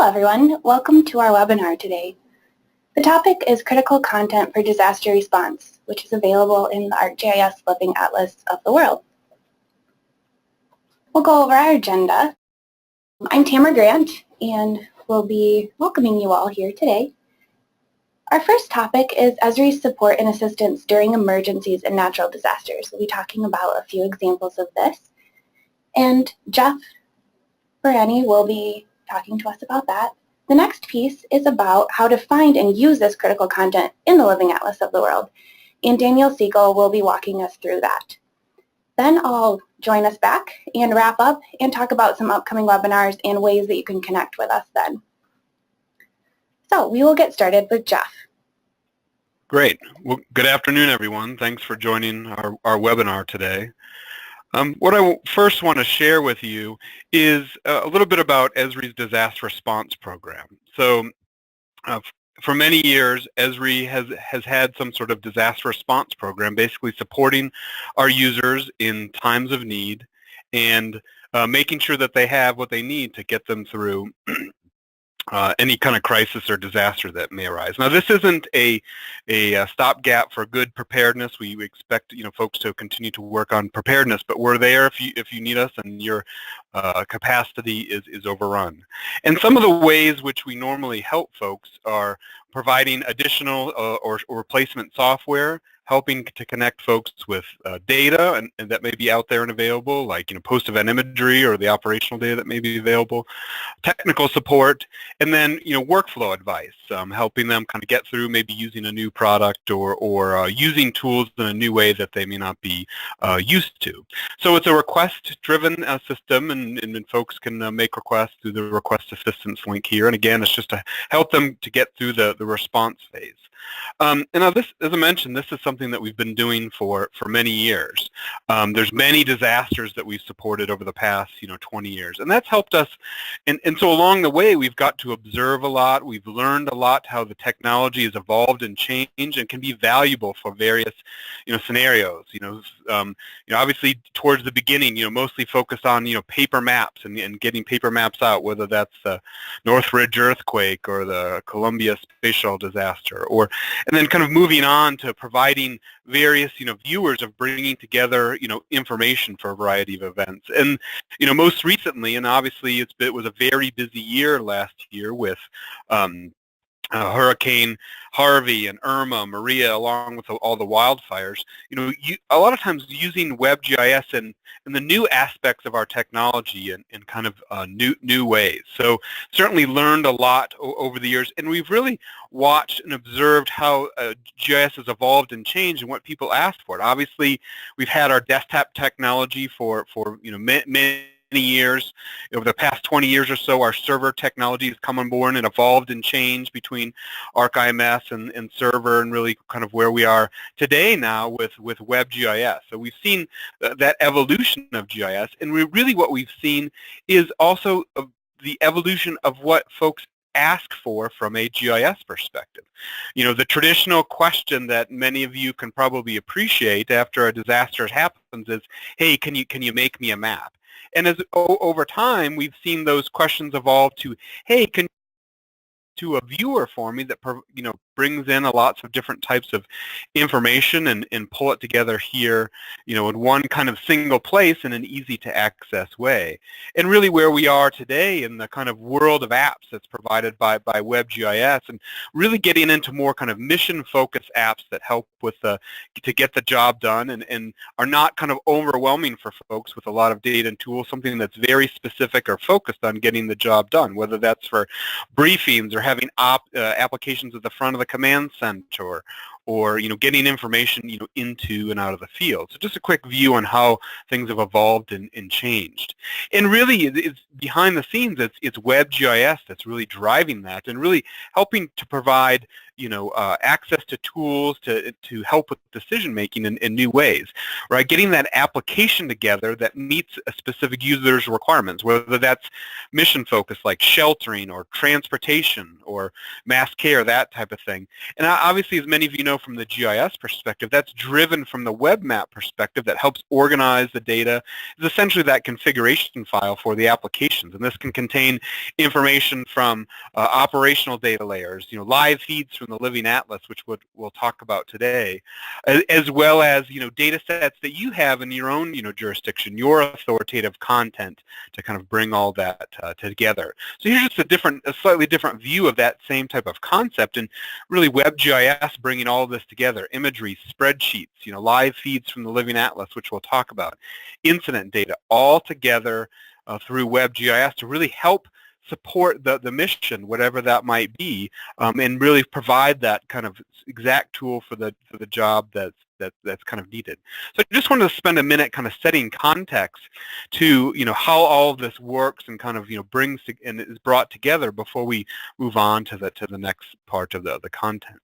Hello everyone, welcome to our webinar today. The topic is critical content for disaster response, which is available in the ArcGIS Living Atlas of the World. We'll go over our agenda. I'm Tamara Grant and we'll be welcoming you all here today. Our first topic is Esri's support and assistance during emergencies and natural disasters. We'll be talking about a few examples of this. And Jeff Baranyi will be talking to us about that. The next piece is about how to find and use this critical content in the Living Atlas of the World, and Daniel Siegel will be walking us through that. Then I'll join us back and wrap up and talk about some upcoming webinars and ways that you can connect with us then. So we will get started with Jeff. Great. Well, good afternoon, everyone. Thanks for joining our webinar today. What I first want to share with you is a little bit about Esri's disaster response program. So for many years, Esri has had some sort of disaster response program, basically supporting our users in times of need and making sure that they have what they need to get them through any kind of crisis or disaster that may arise. Now, this isn't a stopgap for good preparedness. We expect folks to continue to work on preparedness, but we're there if you need us and your capacity is overrun. And some of the ways which we normally help folks are providing additional or replacement software, helping to connect folks with data and that may be out there and available, like post-event imagery or the operational data that may be available, technical support, and then workflow advice, helping them kind of get through maybe using a new product or using tools in a new way that they may not be used to. So it's a request-driven system, and folks can make requests through the request assistance link here. And again, it's just to help them to get through the response phase. And now this, as I mentioned, this is something that we've been doing for many years. There's many disasters that we've supported over the past 20 years, and that's helped us. And so along the way, we've got to observe a lot. We've learned a lot how the technology has evolved and changed and can be valuable for various scenarios. Obviously towards the beginning, mostly focused on paper maps and getting paper maps out, whether that's the Northridge earthquake or the Columbia space shuttle disaster, and then kind of moving on to providing various, viewers of bringing together, information for a variety of events. And, most recently, and obviously it was a very busy year last year with Hurricane Harvey and Irma, Maria, along with all the wildfires, a lot of times using WebGIS and the new aspects of our technology in kind of new ways. So certainly learned a lot over the years, and we've really watched and observed how GIS has evolved and changed and what people asked for it. Obviously, we've had our desktop technology for many years. Over the past 20 years or so, our server technology has come on board and evolved and changed between ArcIMS and server, and really kind of where we are today now with WebGIS. So we've seen that evolution of GIS, and what we've seen is also the evolution of what folks ask for from a GIS perspective. The traditional question that many of you can probably appreciate after a disaster happens is, hey, can you make me a map? And as over time, we've seen those questions evolve to, hey, can to a viewer for me that brings in lots of different types of information and pull it together here, in one kind of single place in an easy to access way. And really where we are today in the kind of world of apps that's provided by WebGIS, and really getting into more kind of mission focused apps that help with to get the job done and are not kind of overwhelming for folks with a lot of data and tools, something that's very specific or focused on getting the job done, whether that's for briefings or having applications at the front of the command center, or getting information into and out of the field. So just a quick view on how things have evolved and changed. And really, it's behind the scenes, it's WebGIS that's really driving that and really helping to provide access to tools to help with decision making in new ways, right? Getting that application together that meets a specific user's requirements, whether that's mission focus like sheltering or transportation or mass care, that type of thing. And obviously, as many of you know from the GIS perspective, that's driven from the web map perspective that helps organize the data. Is essentially that configuration file for the applications, and this can contain information from operational data layers, live feeds from the Living Atlas, which we'll talk about today, as well as data sets that you have in your own jurisdiction, your authoritative content to kind of bring all that together. So here's just a slightly different view of that same type of concept, and really WebGIS bringing all of this together: imagery, spreadsheets, live feeds from the Living Atlas, which we'll talk about, incident data, all together through WebGIS to really help support the mission, whatever that might be, and really provide that kind of exact tool for the job that's kind of needed. So I just wanted to spend a minute kind of setting context to how all of this works and kind of brings and is brought together before we move on to the next part of the content.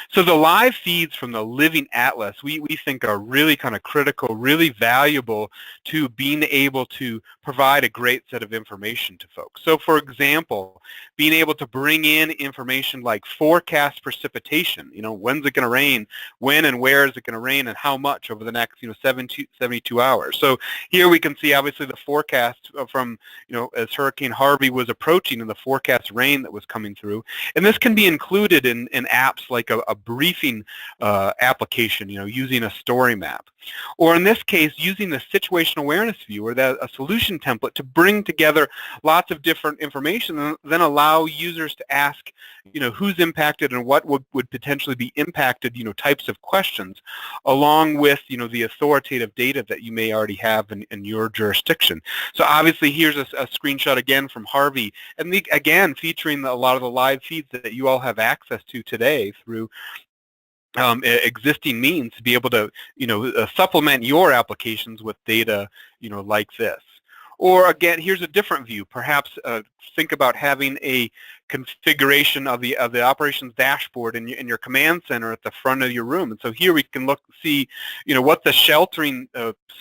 So the live feeds from the Living Atlas we think are really kind of critical, really valuable to being able to provide a great set of information to folks. So for example, being able to bring in information like forecast precipitation, when's it going to rain, when and where is it going to rain, and how much over the next 72 hours. So here we can see obviously the forecast from as Hurricane Harvey was approaching and the forecast rain that was coming through, and this can be included in apps like a briefing application, using a story map, or in this case using the situational awareness view or a solution template to bring together lots of different information and then allow users to ask who's impacted and what would potentially be impacted types of questions, along with the authoritative data that you may already have in your jurisdiction. So obviously here's a screenshot again from Harvey, and again featuring a lot of the live feeds that you all have access to today through existing means to be able to supplement your applications with data like this. Or again, here's a different view. Perhaps think about having a configuration of the operations dashboard in your command center at the front of your room. And so here we can see what the sheltering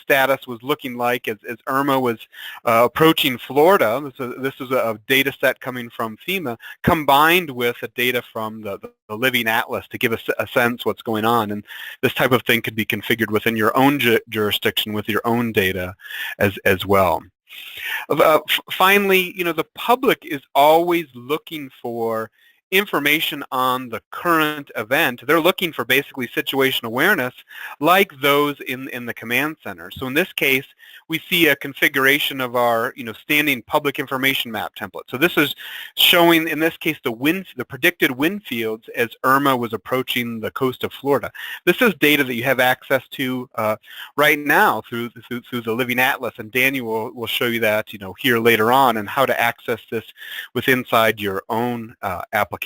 status was looking like as Irma was approaching Florida. This is a data set coming from FEMA combined with the data from the Living Atlas to give us a sense what's going on. And this type of thing could be configured within your own jurisdiction with your own data as well. Finally, the public is always looking for information on the current event. They're looking for basically situation awareness like those in the command center. So in this case, we see a configuration of our standing public information map template. So this is showing, in this case, the predicted wind fields as Irma was approaching the coast of Florida. This is data that you have access to right now through the Living Atlas, and Daniel will show you that here later on, and how to access this inside your own applications.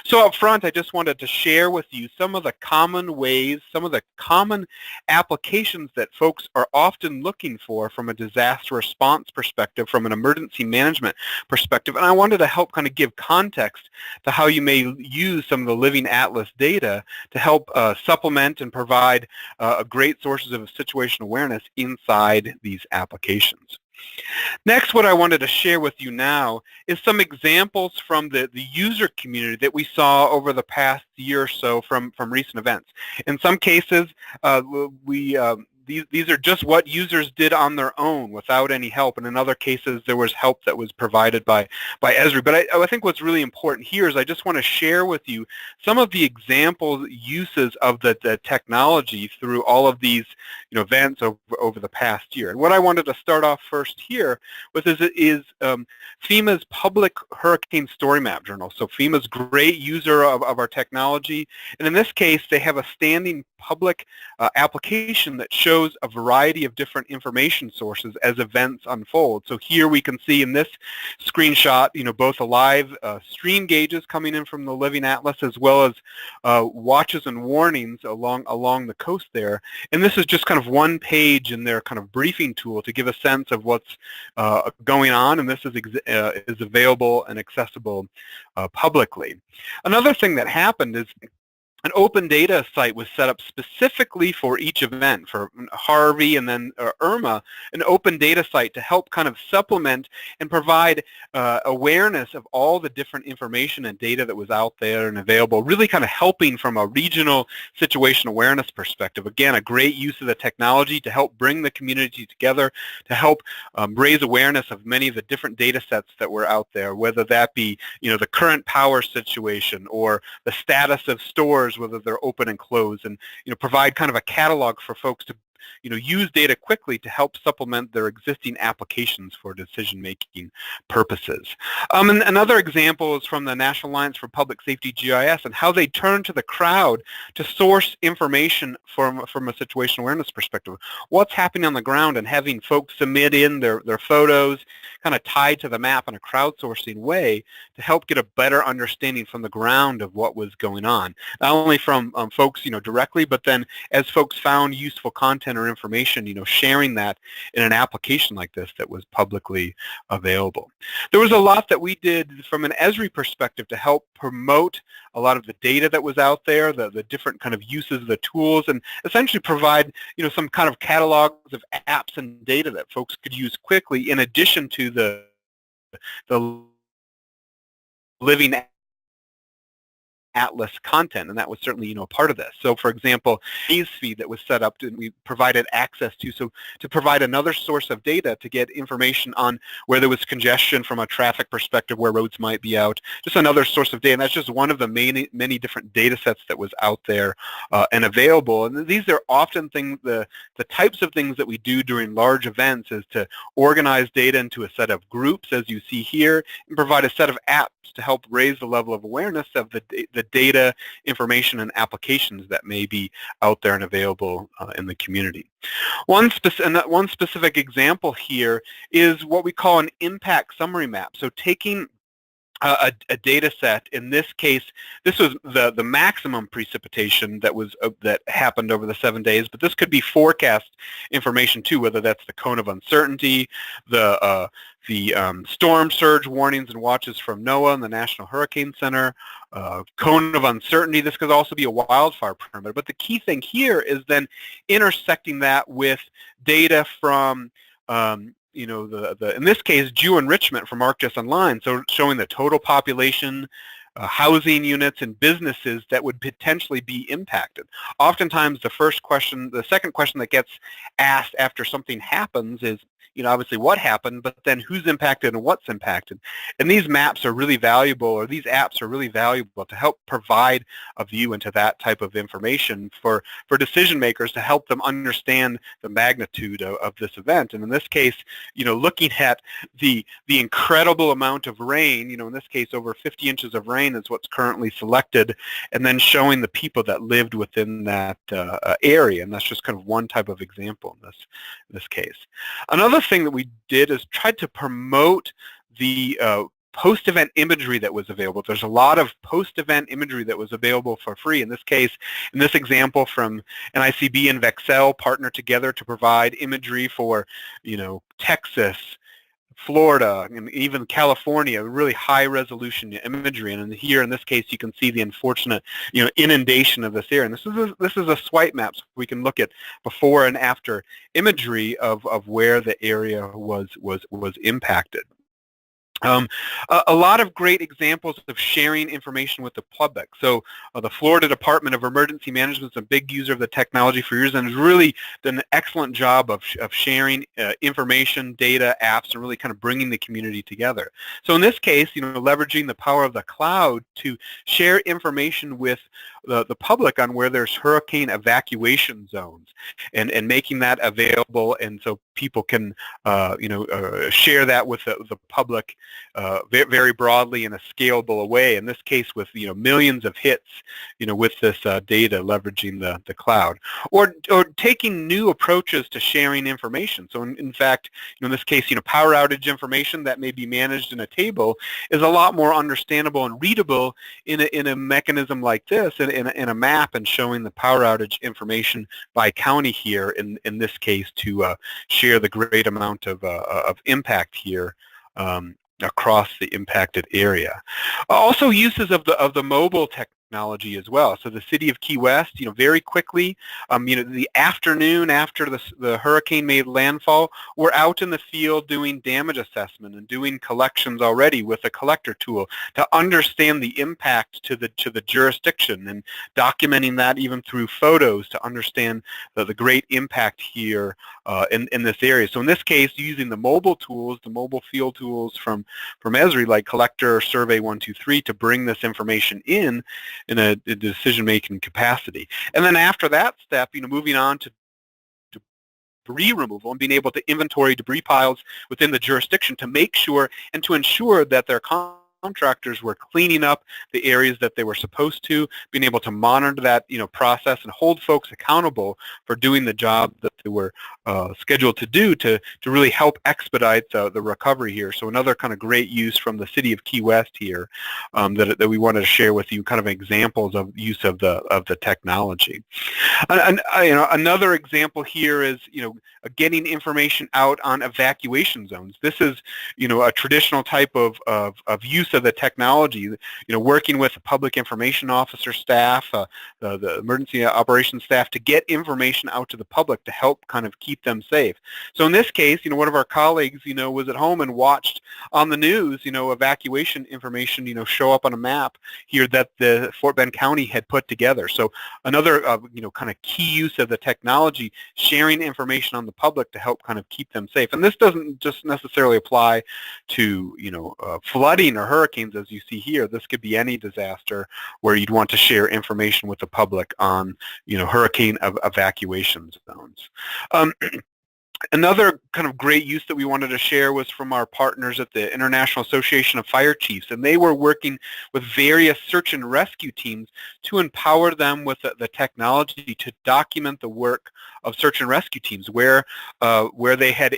So up front, I just wanted to share with you some of the common ways, some of the common applications that folks are often looking for from a disaster response perspective, from an emergency management perspective. And I wanted to help kind of give context to how you may use some of the Living Atlas data to help supplement and provide great sources of situational awareness inside these applications. Next, what I wanted to share with you now is some examples from the user community that we saw over the past year or so from recent events. In some cases, these are just what users did on their own without any help, and in other cases there was help that was provided by Esri. But I think what's really important here is I just want to share with you some of the example uses of the technology through all of these events over the past year. And what I wanted to start off first here with is FEMA's Public Hurricane Story Map Journal. So FEMA's great user of our technology, and in this case they have a standing public application that shows a variety of different information sources as events unfold. So here we can see in this screenshot, both live stream gauges coming in from the Living Atlas, as well as watches and warnings along the coast there. And this is just kind of one page in their kind of briefing tool to give a sense of what's going on, and this is available and accessible publicly. Another thing that happened is an open data site was set up specifically for each event, for Harvey and then Irma, an open data site to help kind of supplement and provide awareness of all the different information and data that was out there and available, really kind of helping from a regional situation awareness perspective. Again, a great use of the technology to help bring the community together, to help raise awareness of many of the different data sets that were out there, whether that be the current power situation or the status of stores, whether they're open and closed, and provide kind of a catalog for folks to use data quickly to help supplement their existing applications for decision-making purposes. And another example is from the National Alliance for Public Safety GIS and how they turn to the crowd to source information from a situational awareness perspective. What's happening on the ground, and having folks submit in their photos kind of tied to the map in a crowdsourcing way to help get a better understanding from the ground of what was going on. Not only from folks directly, but then as folks found useful content or information, sharing that in an application like this that was publicly available. There was a lot that we did from an Esri perspective to help promote a lot of the data that was out there, the different kind of uses of the tools, and essentially provide some kind of catalogs of apps and data that folks could use quickly in addition to the Living Atlas content, and that was certainly part of this. So for example, news feed that was set up and we provided access to, so to provide another source of data to get information on where there was congestion from a traffic perspective, where roads might be out, just another source of data. And that's just one of the many different data sets that was out there and available. And these are often things, the types of things that we do during large events is to organize data into a set of groups, as you see here, and provide a set of apps to help raise the level of awareness of the data, information, and applications that may be out there and available in the community. One specific example here is what we call an impact summary map. So taking a data set, in this case, this was the maximum precipitation that happened over the 7 days, but this could be forecast information too, whether that's the cone of uncertainty, the storm surge warnings and watches from NOAA and the National Hurricane Center, cone of uncertainty. This could also be a wildfire perimeter. But the key thing here is then intersecting that with data from in this case, geo-enrichment from ArcGIS Online, so showing the total population, housing units, and businesses that would potentially be impacted. Oftentimes, the second question that gets asked after something happens is, obviously what happened, but then who's impacted and what's impacted. And these maps are really valuable, or these apps are really valuable to help provide a view into that type of information for decision makers to help them understand the magnitude of this event. And in this case, looking at the incredible amount of rain, in this case over 50 inches of rain is what's currently selected, and then showing the people that lived within that area. And that's just kind of one type of example in this case. Another thing that we did is tried to promote the post-event imagery that was available. There's a lot of post-event imagery that was available for free. In this case, in this example from NICB and Vexel partnered together to provide imagery for, Texas, Florida, and even California, really high-resolution imagery. And here, in this case, you can see the unfortunate, inundation of this area. And this is a swipe map, so we can look at before and after imagery of where the area was impacted. A lot of great examples of sharing information with the public. So the Florida Department of Emergency Management is a big user of the technology for years and has really done an excellent job of sharing information, data, apps, and really kind of bringing the community together. So in this case, leveraging the power of the cloud to share information with the public on where there's hurricane evacuation zones, and making that available, and so people can share that with the public very broadly in a scalable way. In this case, with millions of hits, with this data leveraging the cloud, or taking new approaches to sharing information. So in fact, in this case, power outage information that may be managed in a table is a lot more understandable and readable in a mechanism like this, in a map, and showing the power outage information by county here, in this case, to share the great amount of impact here across the impacted area. Also, uses of the mobile technology as well. So the city of Key West, very quickly, the afternoon after the hurricane made landfall, we're out in the field doing damage assessment and doing collections already with a collector tool to understand the impact to the jurisdiction, and documenting that even through photos to understand the great impact here in this area. So in this case, using the mobile tools, the mobile field tools from Esri, like Collector, Survey 123, to bring this information in a decision-making capacity. And then after that step, moving on to debris removal and being able to inventory debris piles within the jurisdiction to make sure and to ensure that their contractors were cleaning up the areas that they were supposed to, being able to monitor that process and hold folks accountable for doing the job that they were scheduled to do, to really help expedite the recovery here. So another kind of great use from the city of Key West here that we wanted to share with you, kind of examples of use of the technology. And another example here is getting information out on evacuation zones. This is a traditional type of use of the technology, working with the public information officer staff, the emergency operations staff, to get information out to the public to help kind of keep them safe. So in this case, one of our colleagues, was at home and watched on the news, evacuation information, show up on a map here that the Fort Bend County had put together. So another, kind of key use of the technology, sharing information on the public to help kind of keep them safe. And this doesn't just necessarily apply to, flooding or hurricanes, as you see here. This could be any disaster where you'd want to share information with the public on, hurricane evacuation zones. Another kind of great use that we wanted to share was from our partners at the International Association of Fire Chiefs, and they were working with various search and rescue teams to empower them with the technology to document the work of search and rescue teams, where they had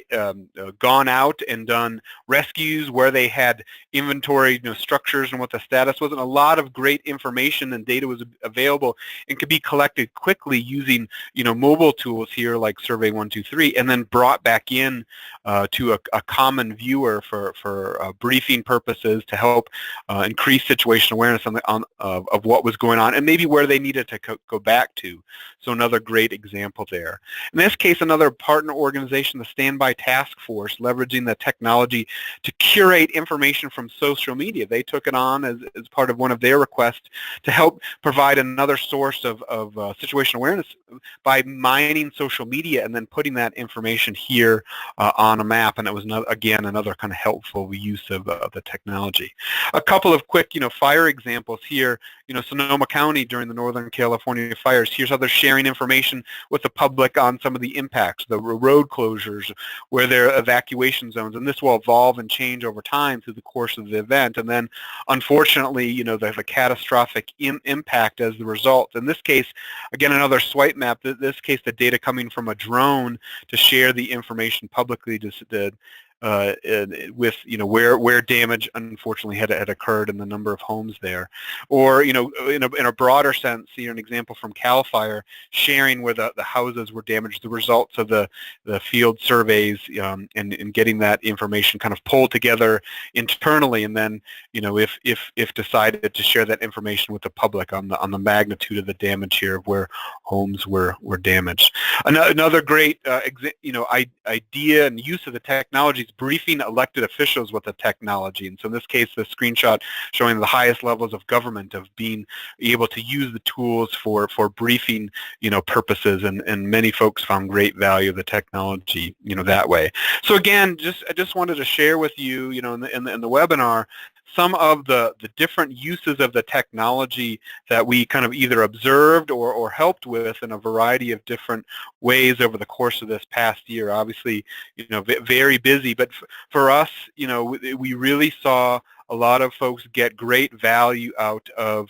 gone out and done rescues, where they had inventory structures and what the status was, and a lot of great information and data was available and could be collected quickly using mobile tools here like Survey 123, and then brought back in to a common viewer for briefing purposes, to help increase situational awareness of what was going on and maybe where they needed to go back to. So another great example there. In this case, another partner organization, the Standby Task Force, leveraging the technology to curate information from social media. They took it on as part of one of their requests to help provide another source of situational awareness by mining social media and then putting that information here on a map. And it was, again, another kind of helpful use of the technology. A couple of quick, fire examples here. Sonoma County during the Northern California fires. Here's how they're sharing information with the public on some of the impacts, the road closures, where there are evacuation zones, and this will evolve and change over time through the course of the event. And then, unfortunately, there's a catastrophic impact as the result. In this case, again, another swipe map. In this case, the data coming from a drone to share the information publicly with where damage unfortunately had occurred and the number of homes there, or in a broader sense, an example from Cal Fire, sharing where the houses were damaged, the results of the field surveys, and getting that information kind of pulled together internally, and then if decided to share that information with the public on the magnitude of the damage here of where homes were damaged. Another great idea and use of the technology is briefing elected officials with the technology. And so in this case, the screenshot showing the highest levels of government of being able to use the tools for briefing purposes, and many folks found great value of the technology that way. So again, I just wanted to share with you in the webinar some of the different uses of the technology that we kind of either observed or helped with in a variety of different ways over the course of this past year. Obviously, very busy, but for us, we really saw a lot of folks get great value out of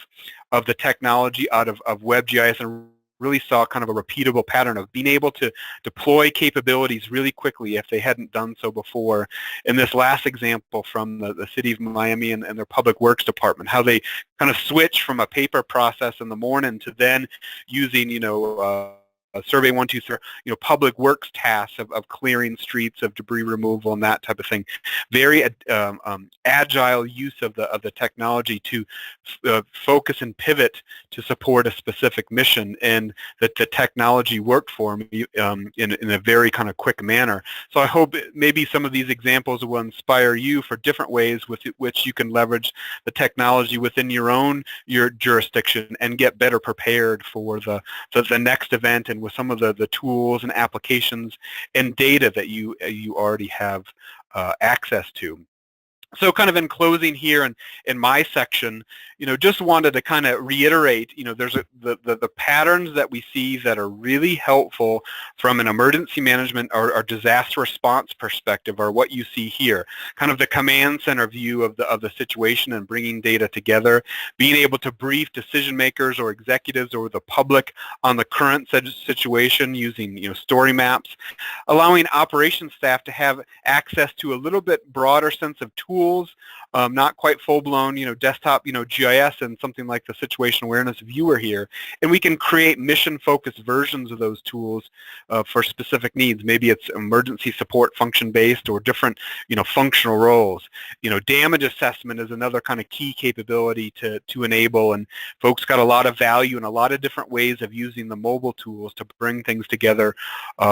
the technology, out of WebGIS, and really saw kind of a repeatable pattern of being able to deploy capabilities really quickly if they hadn't done so before. In this last example from the city of Miami and their public works department, how they kind of switch from a paper process in the morning to then using, Survey 123, public works tasks of clearing streets, of debris removal, and that type of thing. Very agile use of the technology to focus and pivot to support a specific mission, and that the technology worked for me in a very kind of quick manner. So I hope maybe some of these examples will inspire you for different ways with which you can leverage the technology within your jurisdiction and get better prepared for the next event, and with some of the tools and applications and data that you already have access to. So kind of in closing here in my section, just wanted to kind of reiterate, there's the patterns that we see that are really helpful from an emergency management or disaster response perspective are what you see here. Kind of the command center view of the situation and bringing data together, being able to brief decision makers or executives or the public on the current situation using, story maps, allowing operations staff to have access to a little bit broader sense of tools, not quite full-blown, desktop, GIS and something like the situation awareness viewer here. And we can create mission-focused versions of those tools for specific needs. Maybe it's emergency support function-based or different, functional roles. Damage assessment is another kind of key capability to enable, and folks got a lot of value in a lot of different ways of using the mobile tools to bring things together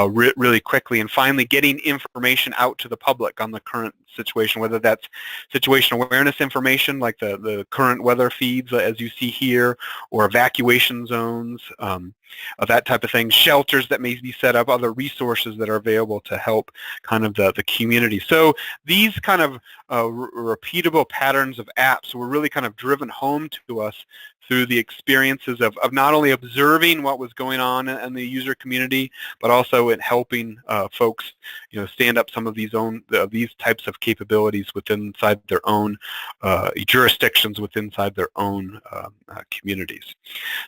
really quickly. And finally, getting information out to the public on the current situation, whether that's situational awareness information like the current weather feeds as you see here, or evacuation zones, that type of thing, shelters that may be set up, other resources that are available to help kind of the community. So these kind of repeatable patterns of apps were really kind of driven home to us through the experiences of not only observing what was going on in the user community, but also in helping folks, stand up some of these types of capabilities inside their own jurisdictions, inside their own communities.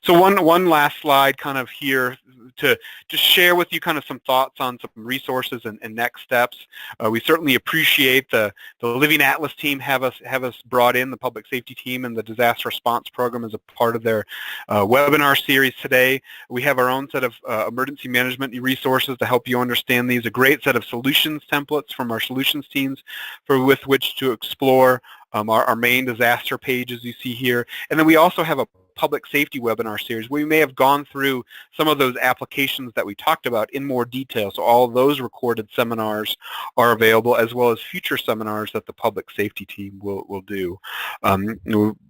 So one last slide kind of here to just share with you kind of some thoughts on some resources and next steps. We certainly appreciate the Living Atlas team have us brought in, the public safety team and the disaster response program as a part of their webinar series today. We have our own set of emergency management resources to help you understand these, a great set of solutions templates from our solutions teams with which to explore our main disaster page as you see here. And then we also have a public safety webinar series where we may have gone through some of those applications that we talked about in more detail. So all of those recorded seminars are available, as well as future seminars that the public safety team will do.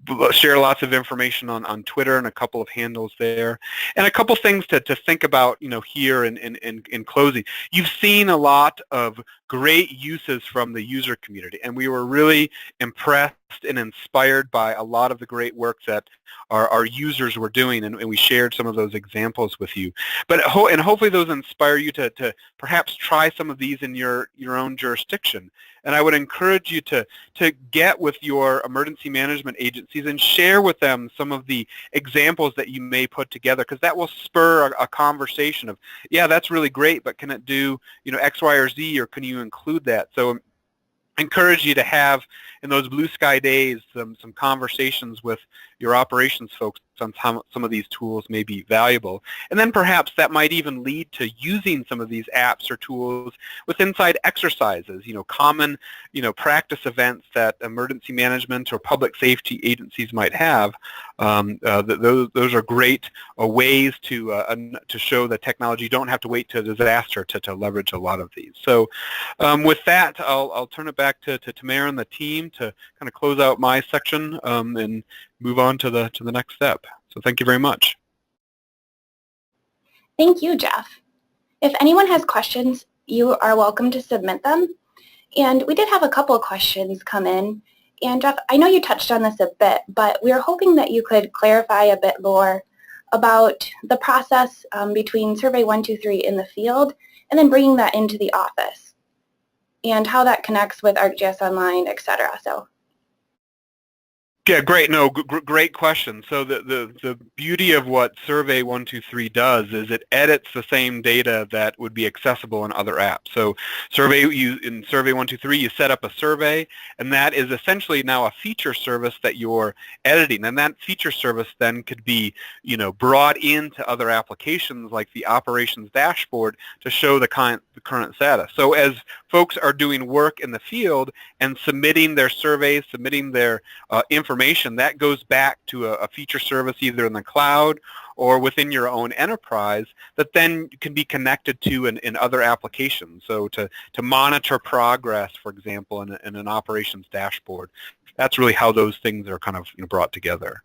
We'll share lots of information on Twitter and a couple of handles there. And a couple things to think about, here in closing. You've seen a lot of great uses from the user community, and we were really impressed and inspired by a lot of the great work that our users were doing, and we shared some of those examples with you. But hopefully those inspire you to perhaps try some of these in your own jurisdiction. And I would encourage you to get with your emergency management agencies and share with them some of the examples that you may put together, because that will spur a conversation of, yeah, that's really great, but can it do X, Y, or Z, or can you include that? So I encourage you to have, in those blue sky days, some conversations with your operations folks on how some of these tools may be valuable. And then perhaps that might even lead to using some of these apps or tools with inside exercises, common, practice events that emergency management or public safety agencies might have. Those are great ways to show that technology. You don't have to wait to disaster to leverage a lot of these. So with that, I'll turn it back to Tamara and the team to kind of close out my section and move on to the next step. So thank you very much. Thank you, Jeff. If anyone has questions, you are welcome to submit them. And we did have a couple of questions come in, And Jeff, I know you touched on this a bit, but we are hoping that you could clarify a bit more about the process between Survey 123 in the field and then bringing that into the office and how that connects with ArcGIS Online, etc. So. Yeah, great. No, great question. So the beauty of what Survey 123 does is it edits the same data that would be accessible in other apps. So in Survey 123, you set up a survey, and that is essentially now a feature service that you're editing. And that feature service then could be, brought into other applications like the operations dashboard to show the current status. So as folks are doing work in the field and submitting their surveys, submitting their information, that goes back to a feature service either in the cloud or within your own enterprise that then can be connected to in other applications. So to monitor progress, for example, in an operations dashboard. That's really how those things are kind of brought together.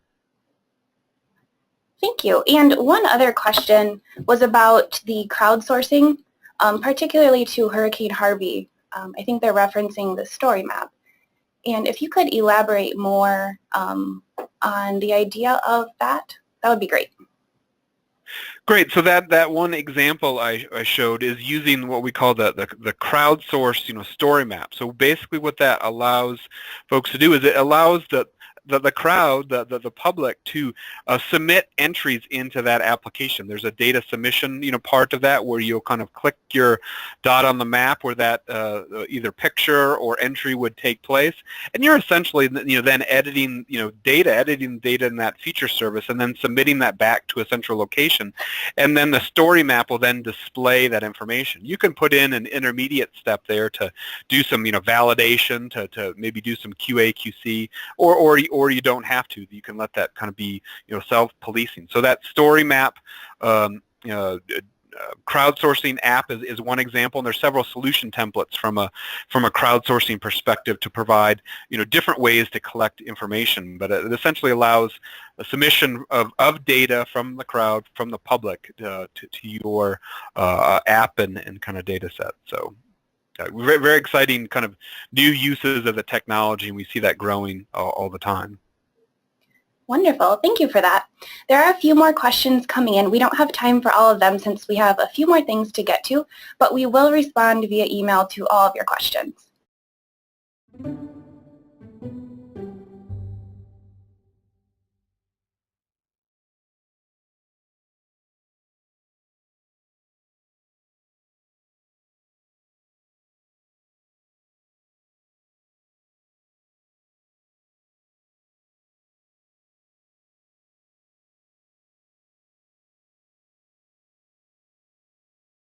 Thank you. And one other question was about the crowdsourcing, particularly to Hurricane Harvey. I think they're referencing the story map. And if you could elaborate more on the idea of that, that would be great. Great. So that one example I showed is using what we call the crowdsourced story map. So basically what that allows folks to do is it allows the crowd, the public, to submit entries into that application. There's a data submission, part of that where you'll kind of click your dot on the map where that either picture or entry would take place, and you're essentially, then editing data in that feature service, and then submitting that back to a central location, and then the story map will then display that information. You can put in an intermediate step there to do some validation, to maybe do some QA/QC, or you don't have to. You can let that kind of be, self-policing. So that story map, crowdsourcing app is one example, and there's several solution templates from a crowdsourcing perspective to provide, different ways to collect information. But it essentially allows a submission of data from the crowd, from the public, to your app and kind of data set. So. Very, very exciting kind of new uses of the technology, and we see that growing all the time. Wonderful. Thank you for that. There are a few more questions coming in. We don't have time for all of them since we have a few more things to get to, but we will respond via email to all of your questions.